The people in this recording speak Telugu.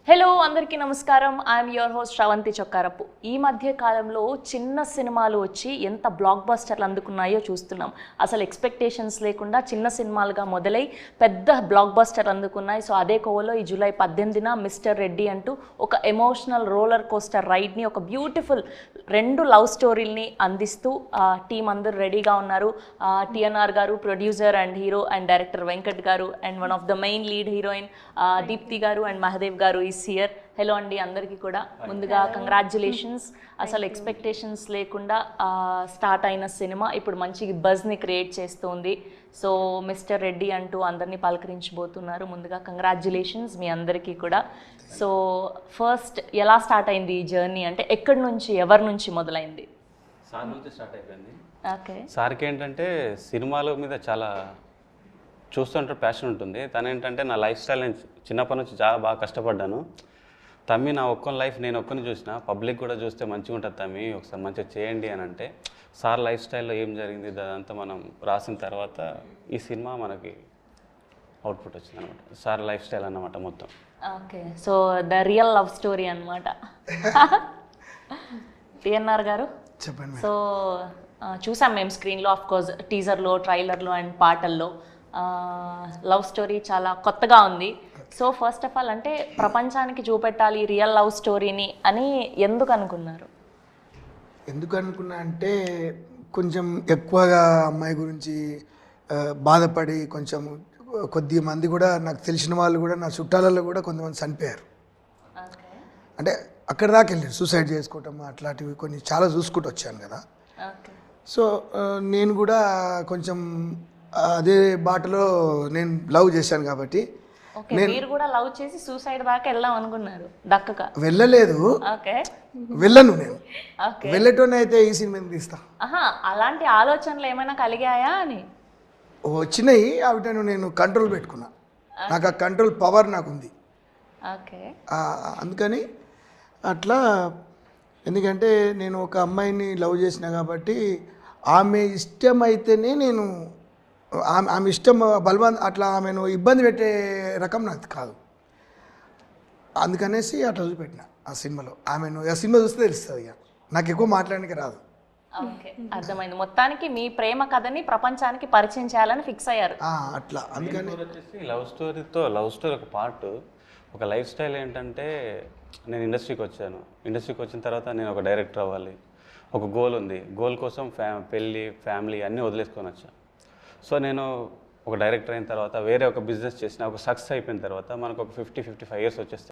హలో అందరికీ నమస్కారం. I'm your host Sravanthi Chokkarapu. ఈ మధ్య కాలంలో చిన్న సినిమాలు వచ్చి ఎంత బ్లాక్ బస్టర్లు అందుకున్నాయో చూస్తున్నాం. అసలు ఎక్స్పెక్టేషన్స్ లేకుండా చిన్న సినిమాలుగా మొదలై పెద్ద బ్లాక్ బస్టర్ అందుకున్నాయి. సో అదే కోవలో ఈ జూలై 18న మిస్టర్ రెడ్డి అంటూ ఒక ఎమోషనల్ రోలర్ కోస్టర్ రైడ్ని, ఒక బ్యూటిఫుల్ 2 లవ్ స్టోరీల్ని అందిస్తూ టీం అందరూ రెడీగా ఉన్నారు. TNR garu, producer and hero and director Venkat garu, and one of the main lead heroine Deepthi garu and Mahadev గారు ఈస్ హియర్. హలో అండి అందరికీ కూడా. ముందుగా కంగ్రాచ్యులేషన్స్. అసలు ఎక్స్పెక్టేషన్స్ లేకుండా స్టార్ట్ అయిన సినిమా ఇప్పుడు మంచి బజ్ని క్రియేట్ చేస్తుంది. సో మిస్టర్ రెడ్డి అంటూ అందరినీ పలకరించబోతున్నారు. ముందుగా కంగ్రాచ్యులేషన్స్ మీ అందరికీ కూడా. సో ఫస్ట్ ఎలా స్టార్ట్ అయింది ఈ జర్నీ, అంటే ఎక్కడి నుంచి, ఎవరి నుంచి మొదలైంది? సార్ నుంచి స్టార్ట్ అయిపోయింది. ఓకే. సార్కి ఏంటంటే సినిమాల మీద చాలా చూస్తుంటే ప్యాషన్ ఉంటుంది. తను ఏంటంటే నా లైఫ్ స్టైల్ నేను చిన్నప్పటి నుంచి చాలా బాగా కష్టపడ్డాను. తమ్మి నా ఒక్కని లైఫ్ నేను ఒక్కని చూసిన, పబ్లిక్ కూడా చూస్తే మంచిగా ఉంటుంది తమ్మి, ఒకసారి మంచిగా చేయండి అని అంటే, సార్ లైఫ్ స్టైల్లో ఏం జరిగింది అదంతా మనం రాసిన తర్వాత ఈ సినిమా మనకి అవుట్పుట్ వచ్చింది అనమాట. సార్ లైఫ్ స్టైల్ అన్నమాట మొత్తం. Okay. So the real love story అనమాట. టిఎన్ఆర్ గారు చెప్పండి. సో చూసాం మేము స్క్రీన్లో, ఆఫ్ కోర్స్ టీజర్లో, ట్రైలర్లో అండ్ పాటల్లో లవ్ స్టోరీ చాలా కొత్తగా ఉంది. సో ఫస్ట్ ఆఫ్ ఆల్ అంటే ప్రపంచానికి చూపెట్టాలి రియల్ లవ్ స్టోరీని అని ఎందుకు అనుకున్నారు? ఎందుకు అనుకున్నా అంటే కొంచెం ఎక్కువగా అమ్మాయి గురించి బాధపడి కొంచెం కొద్ది మంది కూడా నాకు తెలిసిన వాళ్ళు కూడా నా చుట్టాలలో కూడా కొంతమంది చనిపోయారు. అంటే అక్కడ దాకా వెళ్ళారు, సూసైడ్ చేసుకోవటం అట్లాంటివి కొన్ని చాలా చూసుకుంటూ వచ్చాను కదా. సో నేను కూడా కొంచెం అదే బాటలో నేను లవ్ చేశాను కాబట్టి మీరు కూడా లవ్ చేసి సూసైడ్ దాకా వెళ్దాం అనుకున్నారు, దక్కక వెళ్ళలేదు. ఓకే. వెళ్ళను నేను. వెళ్ళటోనే అయితే ఈ సినిమా తీస్తా. అలాంటి ఆలోచనలు ఏమైనా కలిగాయా అని? వచ్చినాయి, అవిటను నేను కంట్రోల్ పెట్టుకున్నా. నాకు ఆ కంట్రోల్ పవర్ నాకు ఉంది. ఓకే. అందుకని అట్లా, ఎందుకంటే నేను ఒక అమ్మాయిని లవ్ చేసిన కాబట్టి ఆమె ఇష్టమైతేనే నేను ఆమె ఇష్టం బలవంత అట్లా ఆమెను ఇబ్బంది పెట్టే రకం నాకు కాదు. అందుకనేసి అట్లా చూపెట్టిన ఆ సినిమాలో. ఆమెను ఆ సినిమా చూస్తే తెలుస్తుంది, ఇక నాకు ఎక్కువ మాట్లాడడానికి రాదు. ఓకే, అర్థమైంది. మొత్తానికి మీ ప్రేమ కథని ప్రపంచానికి పరిచయం చేయాలని ఫిక్స్ అయ్యారు అట్లా. అందుకని వచ్చేసి లవ్ స్టోరీ ఒక పార్ట్. ఒక లైఫ్ స్టైల్ ఏంటంటే, నేను ఇండస్ట్రీకి వచ్చాను. ఇండస్ట్రీకి వచ్చిన తర్వాత నేను ఒక డైరెక్టర్ అవ్వాలి, ఒక గోల్ ఉంది. గోల్ కోసం పెళ్ళి, ఫ్యామిలీ అన్నీ వదిలేసుకొని వచ్చాను. సో నేను ఒక డైరెక్టర్ అయిన తర్వాత వేరే ఒక బిజినెస్ చేసిన, ఒక సక్సెస్ అయిపోయిన తర్వాత మనకు ఒక 50-55 ఇయర్స్ వచ్చేస్తాయి.